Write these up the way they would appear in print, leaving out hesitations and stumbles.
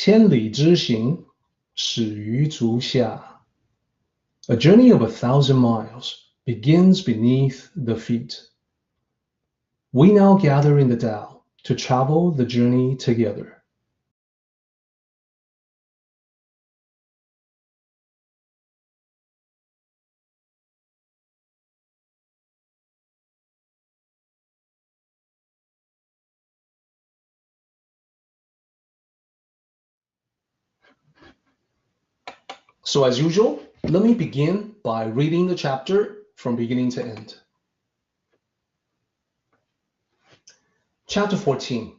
千里之行，始于足下. A journey of 1,000 miles begins beneath the feet. We now gather in the Tao to travel the journey together. So as usual, let me begin by reading the chapter from beginning to end. Chapter 14.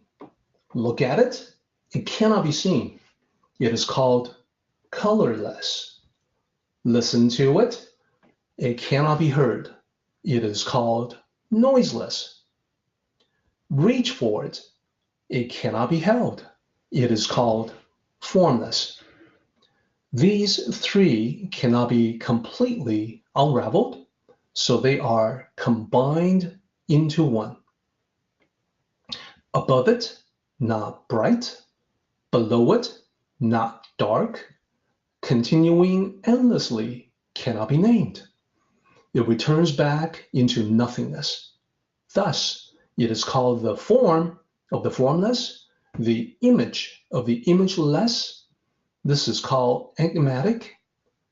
Look at it. It cannot be seen. It is called colorless. Listen to it. It cannot be heard. It is called noiseless. Reach for it. It cannot be held. It is called formless. These three cannot be completely unraveled, so they are combined into one. Above it, not bright. Below it, not dark. Continuing endlessly cannot be named. It returns back into nothingness. Thus, it is called the form of the formless, the image of the imageless. This is called enigmatic.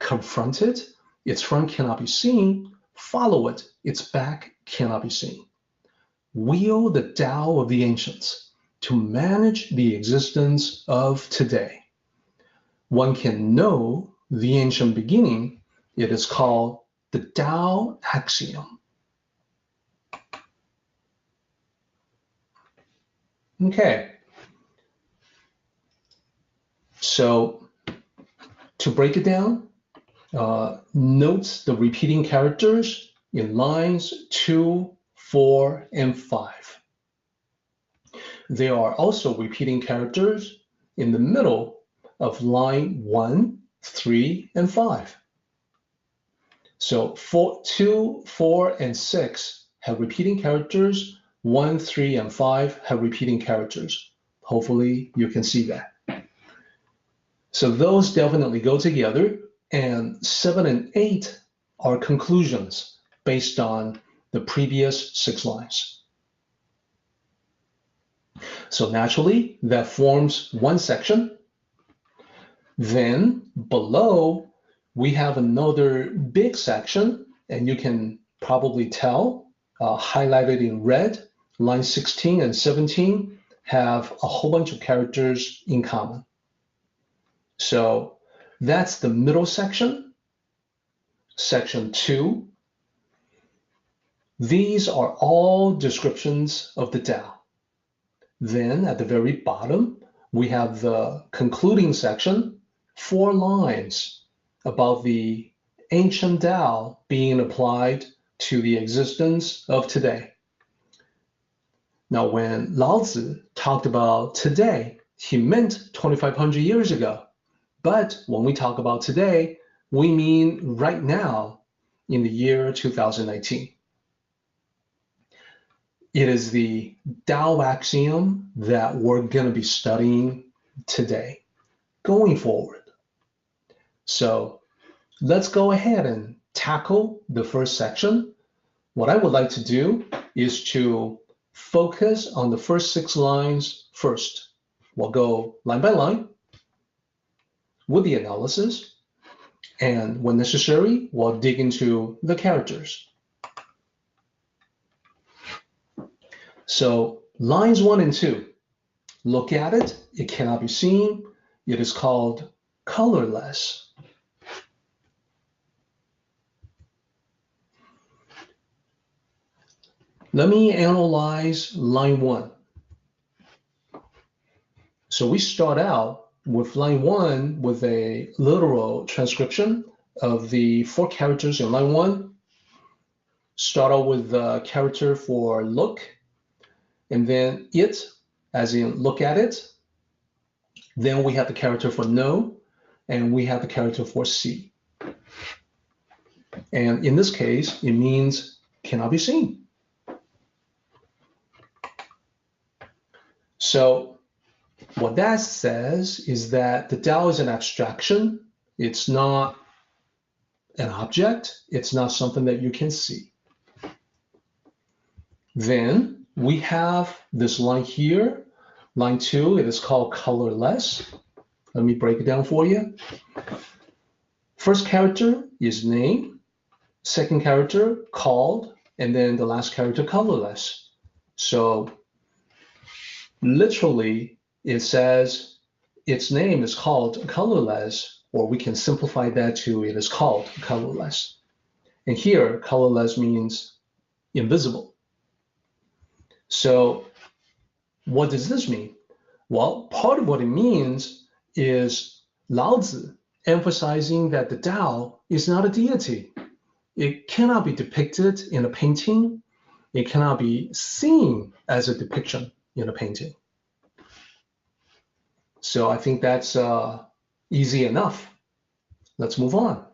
Confront it, its front cannot be seen. Follow it, its back cannot be seen. Wield the Tao of the ancients to manage the existence of today. One can know the ancient beginning. It is called the Tao axiom. Okay. So to break it down, note the repeating characters in lines 2, 4, and 5. There are also repeating characters in the middle of line 1, 3, and 5. So 2, 4, and 6 have repeating characters. 1, 3, and 5 have repeating characters. Hopefully you can see that. So those definitely go together, and 7 and 8 are conclusions based on the previous 6 lines. So naturally, that forms one section. Then below, we have another big section, and you can probably tell, highlighted in red, lines 16 and 17 have a whole bunch of characters in common. So that's the middle section, section 2. These are all descriptions of the Tao. Then at the very bottom, we have the concluding section, 4 lines about the ancient Tao being applied to the existence of today. Now, when Lao Tzu talked about today, he meant 2,500 years ago. But when we talk about today, we mean right now in the year 2019. It is the Tao axiom that we're going to be studying today, going forward. So let's go ahead and tackle the first section. What I would like to do is to focus on the first 6 lines first. We'll go line by line with the analysis, and when necessary, we'll dig into the characters. So lines 1 and 2, look at it, it cannot be seen. It is called colorless. Let me analyze line 1. So we start out with line 1 with a literal transcription of the 4 characters in line 1. Start out with the character for look, and then it, as in look at it. Then we have the character for know, and we have the character for see. And in this case, it means cannot be seen. So what that says is that the Tao is an abstraction. It's not an object. It's not something that you can see. Then we have this line here, line 2, it is called colorless. Let me break it down for you. First character is name, second character called, and then the last character colorless. So literally it says its name is called colorless, or we can simplify that to it is called colorless. And here colorless means invisible. So what does this mean? Well, part of what it means is Laozi emphasizing that the Tao is not a deity. It cannot be depicted in a painting. It cannot be seen as a depiction in a painting. So I think that's easy enough. Let's move on.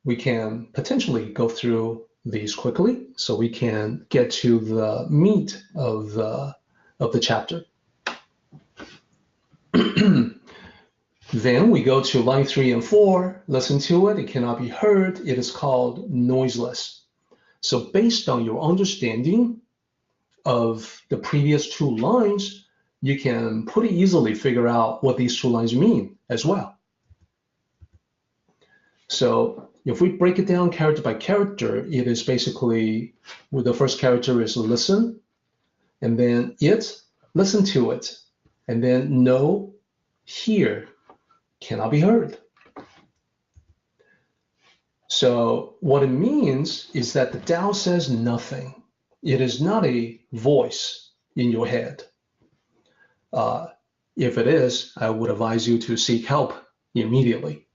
We can potentially go through these quickly so we can get to the meat of the chapter. Then we go to line 3 and 4. Listen to it. It cannot be heard. It is called noiseless. So based on your understanding of the previous 2 lines, you can pretty easily figure out what these 2 lines mean as well. So if we break it down character by character, it is basically, well, the first character is listen, and then it, listen to it, and then no, hear, cannot be heard. So what it means is that the Tao says nothing. It is not a voice in your head. If it is, I would advise you to seek help immediately.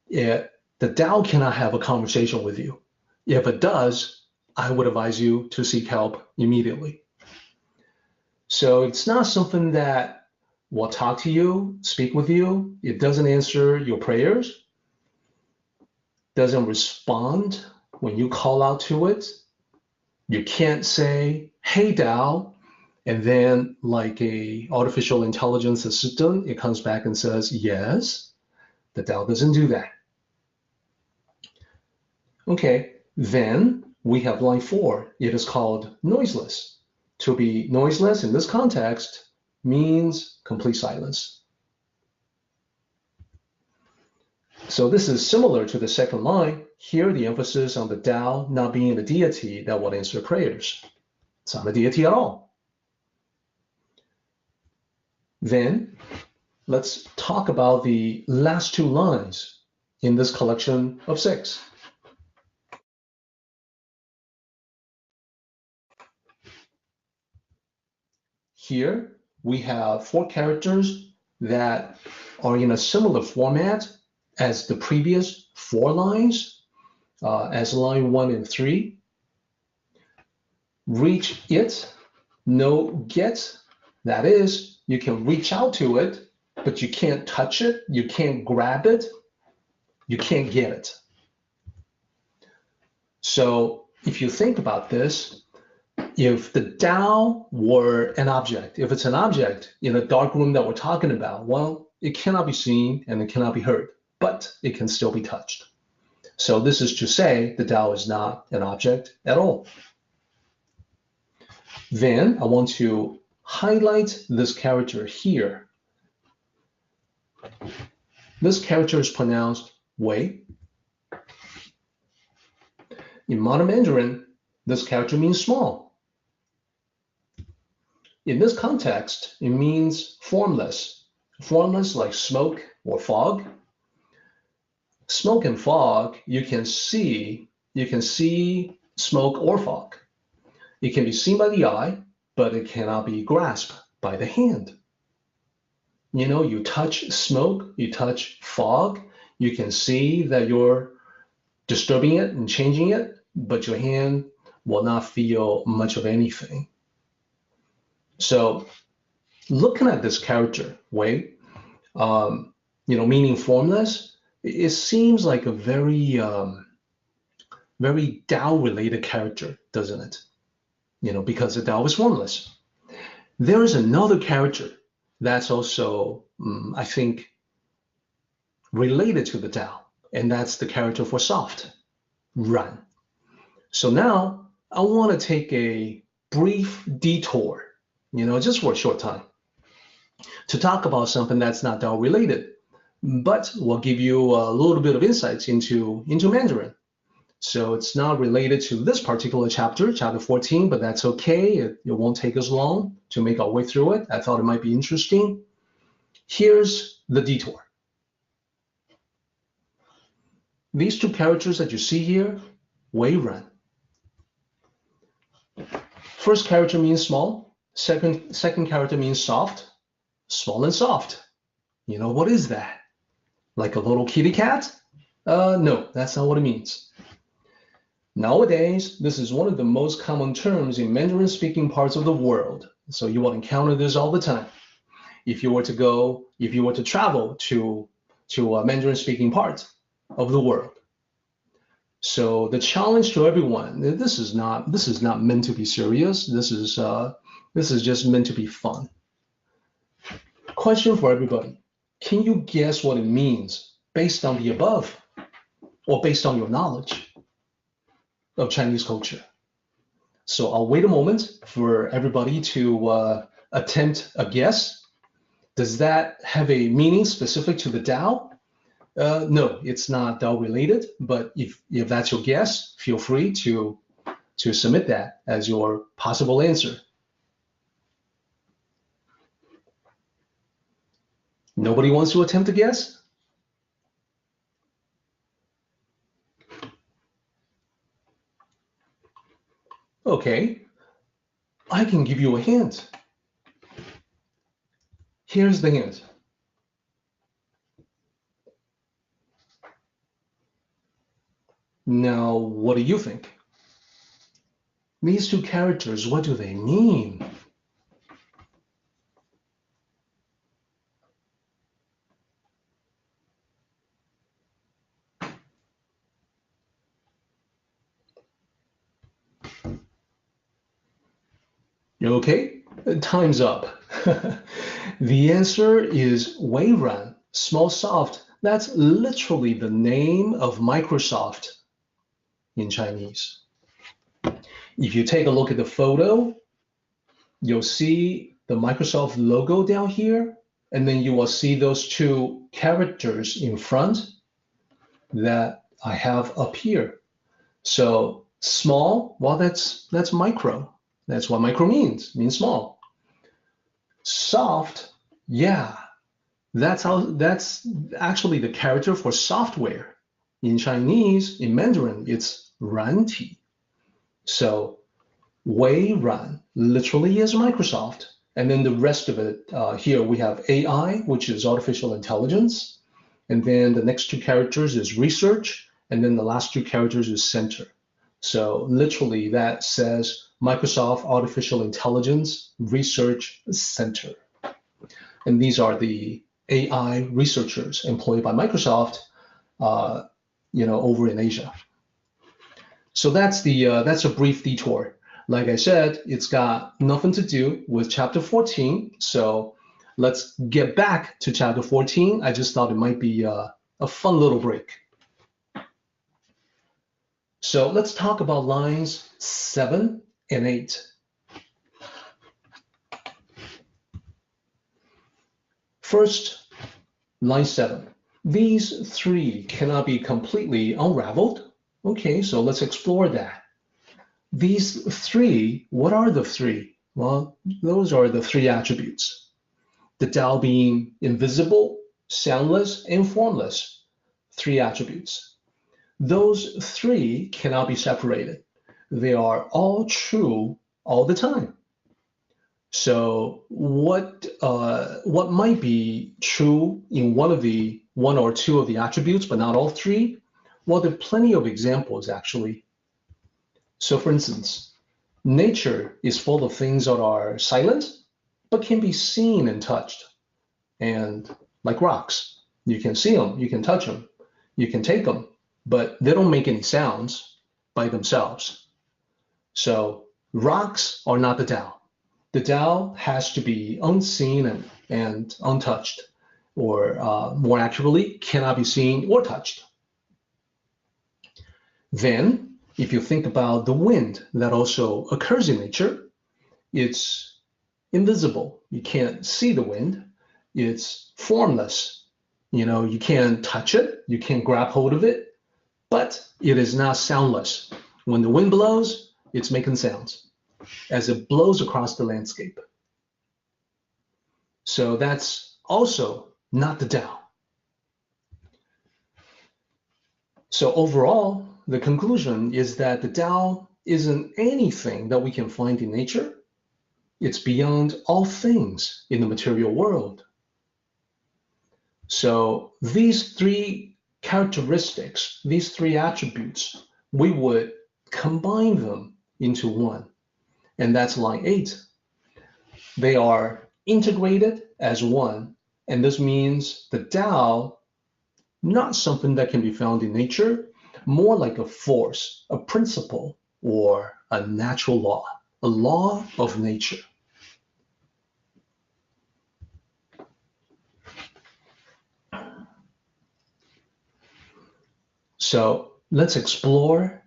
The Tao cannot have a conversation with you. If it does, I would advise you to seek help immediately. So it's not something that will talk to you, speak with you. It doesn't answer your prayers, doesn't respond when you call out to it. You can't say, hey Tao, and then like a artificial intelligence assistant, it comes back and says, yes. The Tao doesn't do that. Okay, then we have line 4. It is called noiseless. To be noiseless in this context means complete silence. So this is similar to the second line. Here, the emphasis on the Tao not being a deity that will answer prayers. It's not a deity at all. Then let's talk about the last 2 lines in this collection of 6. Here, we have 4 characters that are in a similar format as the previous 4 lines, as line 1 and 3. Reach it, no get. That is, you can reach out to it, but you can't touch it, you can't grab it, you can't get it. So if you think about this, if the Tao were an object, if it's an object in a dark room that we're talking about, well, it cannot be seen and it cannot be heard, but it can still be touched. So this is to say the Tao is not an object at all. Then I want to highlight this character here. This character is pronounced Wei. In modern Mandarin, this character means small. In this context, it means formless. Formless like smoke or fog. Smoke and fog, you can see smoke or fog. It can be seen by the eye, but it cannot be grasped by the hand. You know, you touch smoke, you touch fog, you can see that you're disturbing it and changing it, but your hand will not feel much of anything. So looking at this character, Wei, meaning formless, it seems like a very Tao-related character, doesn't it? Because the Tao is formless. There is another character that's also, I think, related to the Tao, and that's the character for soft, ran. So now I want to take a brief detour, just for a short time, to talk about something that's not Tao related, but will give you a little bit of insights into Mandarin. So it's not related to this particular chapter, chapter 14, but that's okay. It won't take us long to make our way through it. I thought it might be interesting. Here's the detour. These two characters that you see here, wei ran. First character means small. Second character means soft. Small and soft. What is that? Like a little kitty cat? No, that's not what it means. Nowadays, this is one of the most common terms in Mandarin-speaking parts of the world. So you will encounter this all the time. If you were to travel to a Mandarin-speaking part of the world. So the challenge to everyone, this is not meant to be serious. This is just meant to be fun. Question for everybody. Can you guess what it means based on the above or based on your knowledge of Chinese culture? So I'll wait a moment for everybody to attempt a guess. Does that have a meaning specific to the Tao? No, it's not Tao related, but if that's your guess, feel free to submit that as your possible answer. Nobody wants to attempt a guess? Okay, I can give you a hint. Here's the hint. Now, what do you think? These two characters, what do they mean? Okay, time's up. The answer is wei ran, small soft. That's literally the name of Microsoft in Chinese. If you take a look at the photo, you'll see the Microsoft logo down here, and then you will see those two characters in front that I have up here. So small, well, that's micro. That's what micro means small. Soft, yeah, that's actually the character for software. In Chinese, in Mandarin, it's 软体. So wei ran literally is Microsoft. And then the rest of it, here we have AI, which is artificial intelligence. And then the next two characters is research. And then the last two characters is center. So literally that says Microsoft Artificial Intelligence Research Center. And these are the AI researchers employed by Microsoft, over in Asia. So that's a brief detour. Like I said, it's got nothing to do with chapter 14. So let's get back to chapter 14. I just thought it might be a fun little break. So let's talk about lines 7 and 8. First, line 7. These three cannot be completely unraveled. Okay, so let's explore that. These three, what are the three? Well, those are the three attributes. The Tao being invisible, soundless, and formless. Three attributes. Those three cannot be separated. They are all true all the time. So what might be true in one or two of the attributes, but not all three? Well, there are plenty of examples actually. So for instance, nature is full of things that are silent, but can be seen and touched. And like rocks, you can see them, you can touch them, you can take them, but they don't make any sounds by themselves. So rocks are not the Tao. the Tao has to be unseen and untouched, or more accurately, cannot be seen or touched. Then, if you think about the wind that also occurs in nature, it's invisible. You can't see the wind. It's formless. You can't touch it. You can't grab hold of it, but it is not soundless. When the wind blows, it's making sounds as it blows across the landscape. So that's also not the Tao. So overall, the conclusion is that the Tao isn't anything that we can find in nature. It's beyond all things in the material world. So these three characteristics, these three attributes, we would combine them into one. And that's line 8. They are integrated as one. And this means the Tao, not something that can be found in nature, more like a force, a principle, or a natural law, a law of nature. So let's explore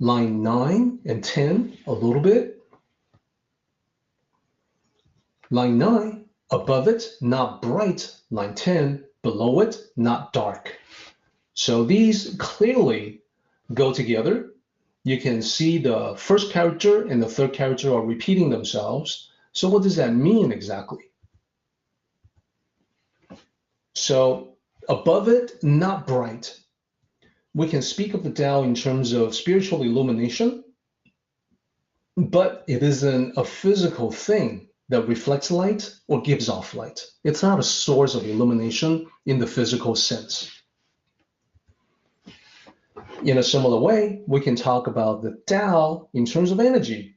line 9 and 10 a little bit. Line 9, above it, not bright. Line 10, below it, not dark. So these clearly go together. You can see the first character and the third character are repeating themselves. So what does that mean exactly? So above it, not bright. We can speak of the Tao in terms of spiritual illumination, but it isn't a physical thing that reflects light or gives off light. It's not a source of illumination in the physical sense. In a similar way, we can talk about the Tao in terms of energy,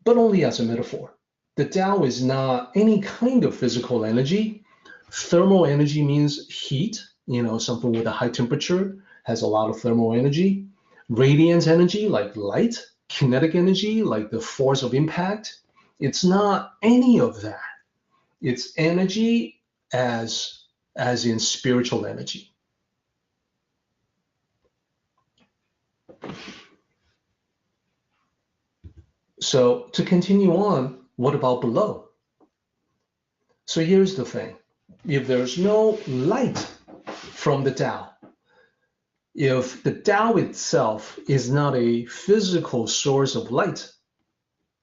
but only as a metaphor. The Tao is not any kind of physical energy. Thermal energy means heat, something with a high temperature has a lot of thermal energy. Radiant energy, like light. Kinetic energy, like the force of impact. It's not any of that. It's energy as in spiritual energy. So to continue on, what about below? So here's the thing. If there's no light from the Tao, if the Tao itself is not a physical source of light,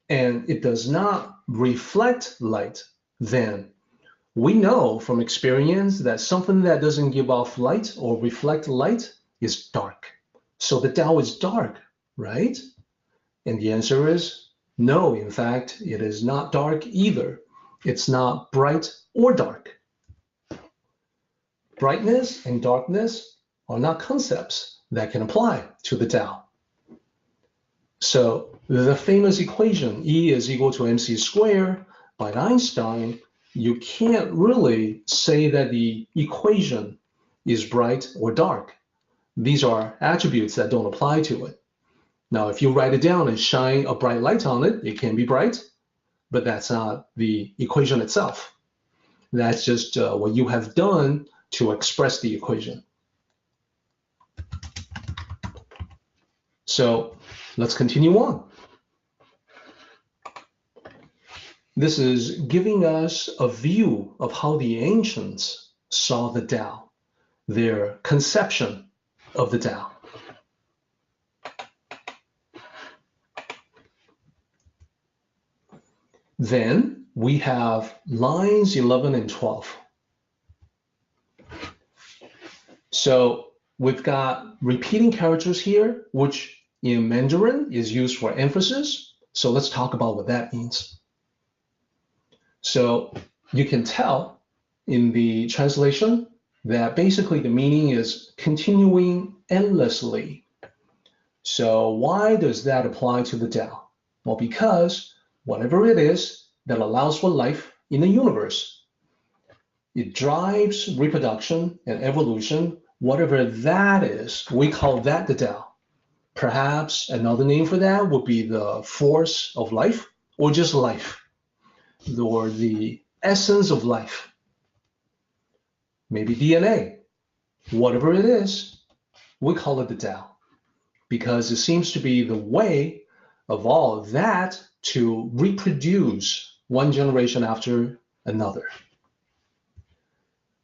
and it does not reflect light, then we know from experience that something that doesn't give off light or reflect light is dark. So the Tao is dark, right? And the answer is no, in fact, it is not dark either. It's not bright or dark. Brightness and darkness are not concepts that can apply to the Tao. So the famous equation E is equal to mc squared by Einstein, you can't really say that the equation is bright or dark. These are attributes that don't apply to it. Now, if you write it down and shine a bright light on it, it can be bright, but that's not the equation itself. That's just what you have done to express the equation. So let's continue on. This is giving us a view of how the ancients saw the Tao, their conception of the Tao. Then we have lines 11 and 12. So we've got repeating characters here, which in Mandarin is used for emphasis. So let's talk about what that means. So you can tell in the translation that basically the meaning is continuing endlessly. So why does that apply to the Tao? Well, because whatever it is that allows for life in the universe, it drives reproduction and evolution. Whatever that is, we call that the Tao. Perhaps another name for that would be the force of life or just life. or the essence of life. Maybe DNA, whatever it is, we call it the Tao, because it seems to be the way of all of that to reproduce one generation after another.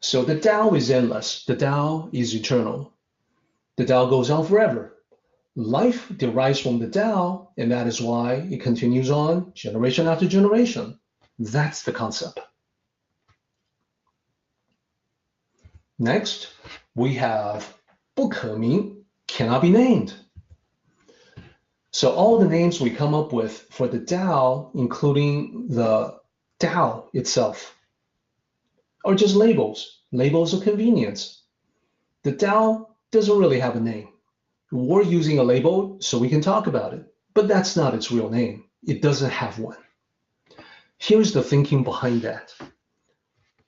So the Tao is endless. The Tao is eternal. The Tao goes on forever. Life derives from the Tao, and that is why it continues on generation after generation. That's the concept. Next, we have 不可名, cannot be named. So all the names we come up with for the Tao, including the Tao itself, are just labels of convenience. The Tao doesn't really have a name. We're using a label so we can talk about it, but that's not its real name. It doesn't have one. Here's the thinking behind that.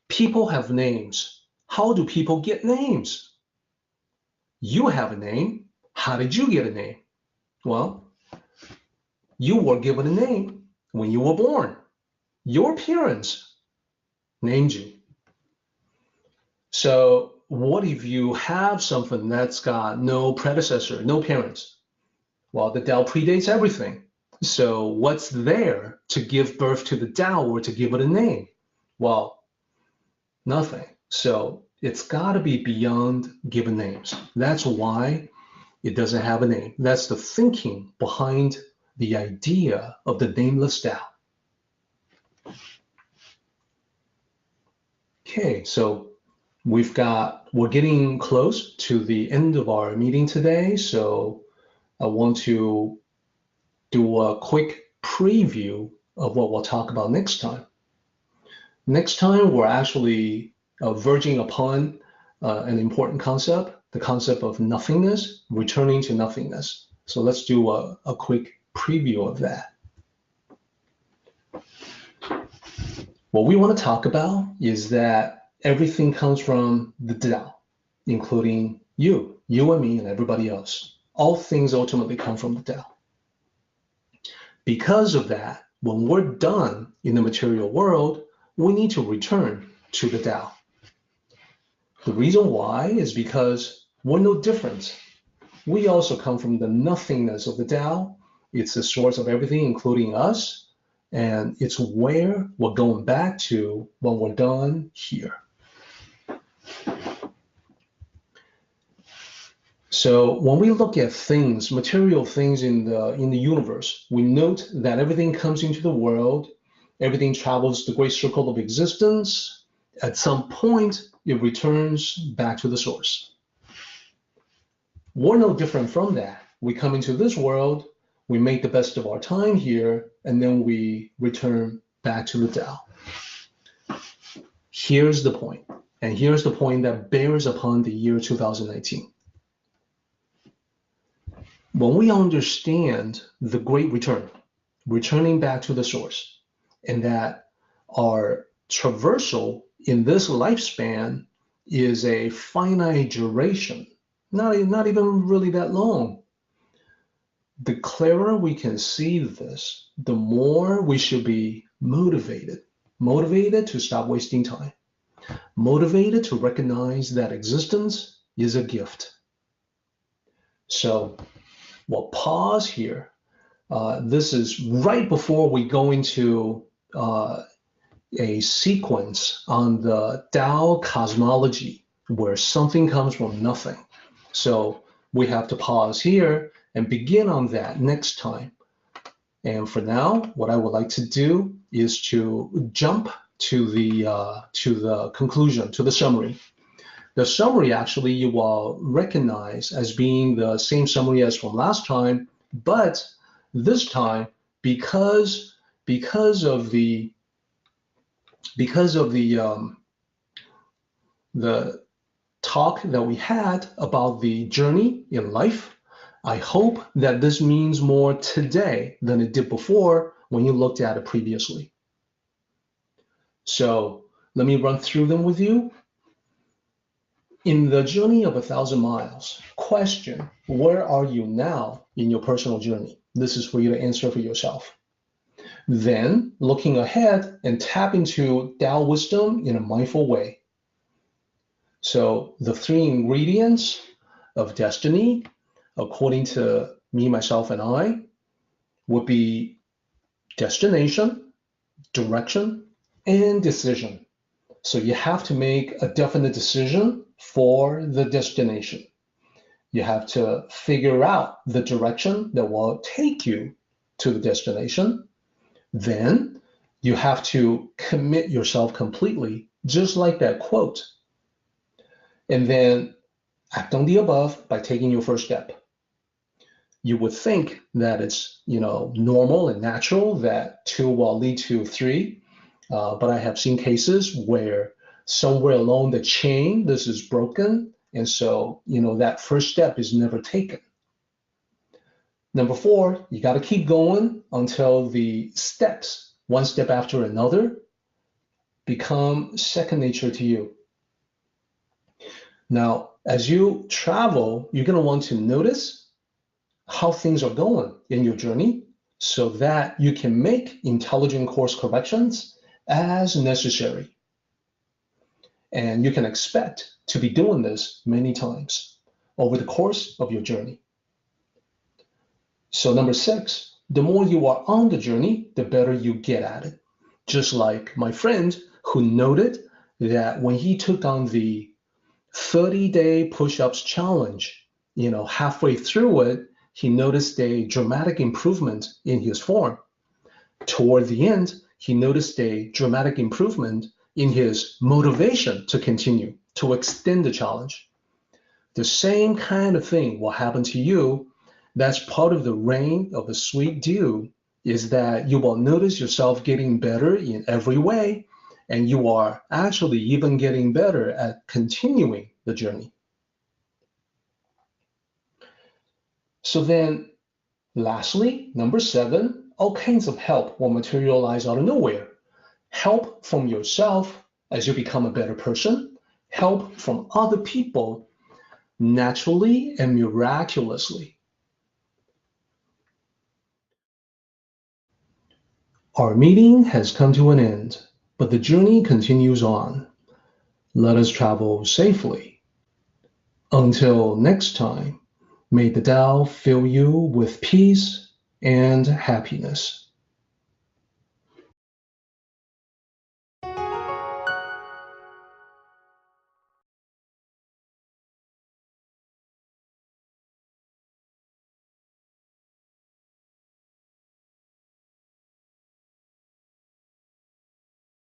People have names. How do people get names? You have a name. How did you get a name? Well, you were given a name when you were born. Your parents named you. So what if you have something that's got no predecessor, no parents? Well, the Tao predates everything. So what's there to give birth to the Tao or to give it a name? Well, nothing. So it's got to be beyond given names. That's why it doesn't have a name. That's the thinking behind the idea of the nameless Tao. Okay, so we're getting close to the end of our meeting today, so I want to do a quick preview of what we'll talk about next time. Next time, we're actually verging upon an important concept, the concept of nothingness, returning to nothingness. So let's do a quick preview of that. What we want to talk about is that everything comes from the Tao, including you and me and everybody else. All things ultimately come from the Tao. Because of that, when we're done in the material world, we need to return to the Tao. The reason why is because we're no different. We also come from the nothingness of the Tao. It's the source of everything, including us, and it's where we're going back to when we're done here. So when we look at things, material things in the universe, we note that everything comes into the world, everything travels the great circle of existence. At some point, it returns back to the source. We're no different from that. We come into this world, we make the best of our time here, and then we return back to the Tao. Here's the point, and here's the point that bears upon the year 2019. When we understand the great return, returning back to the source, and that our traversal in this lifespan is a finite duration, not even really that long, the clearer we can see this, the more we should be motivated to stop wasting time, motivated to recognize that existence is a gift. So we'll pause here. This is right before we go into a sequence on the Tao cosmology, where something comes from nothing. So we have to pause here and begin on that next time. And for now, what I would like to do is to jump to the conclusion, to the summary. The summary actually you will recognize as being the same summary as from last time, but this time because of the talk that we had about the journey in life, I hope that this means more today than it did before when you looked at it previously. So let me run through them with you. In the journey of 1,000 miles, question, where are you now in your personal journey? This is for you to answer for yourself. then looking ahead and tap into Tao wisdom in a mindful way. So the three ingredients of destiny, according to me, myself, and I, would be destination, direction, and decision. So you have to make a definite decision for the destination. You have to figure out the direction that will take you to the destination. Then you have to commit yourself completely, just like that quote. And then act on the above by taking your first step. You would think that it's, normal and natural that two will lead to three, but I have seen cases where somewhere along the chain, this is broken, and so, that first step is never taken. Number 4, you got to keep going until the steps, one step after another, become second nature to you. Now, as you travel, you're going to want to notice how things are going in your journey so that you can make intelligent course corrections as necessary. And you can expect to be doing this many times over the course of your journey. So number 6, the more you are on the journey, the better you get at it. Just like my friend who noted that when he took on the 30-day push-ups challenge, halfway through it, he noticed a dramatic improvement in his form. Toward the end, he noticed a dramatic improvement in his motivation to continue, to extend the challenge. The same kind of thing will happen to you. That's part of the rain of the sweet dew, is that you will notice yourself getting better in every way, and you are actually even getting better at continuing the journey. So then, lastly, number 7, all kinds of help will materialize out of nowhere. Help from yourself as you become a better person, help from other people naturally and miraculously. Our meeting has come to an end, but the journey continues on. Let us travel safely. Until next time, may the Tao fill you with peace and happiness.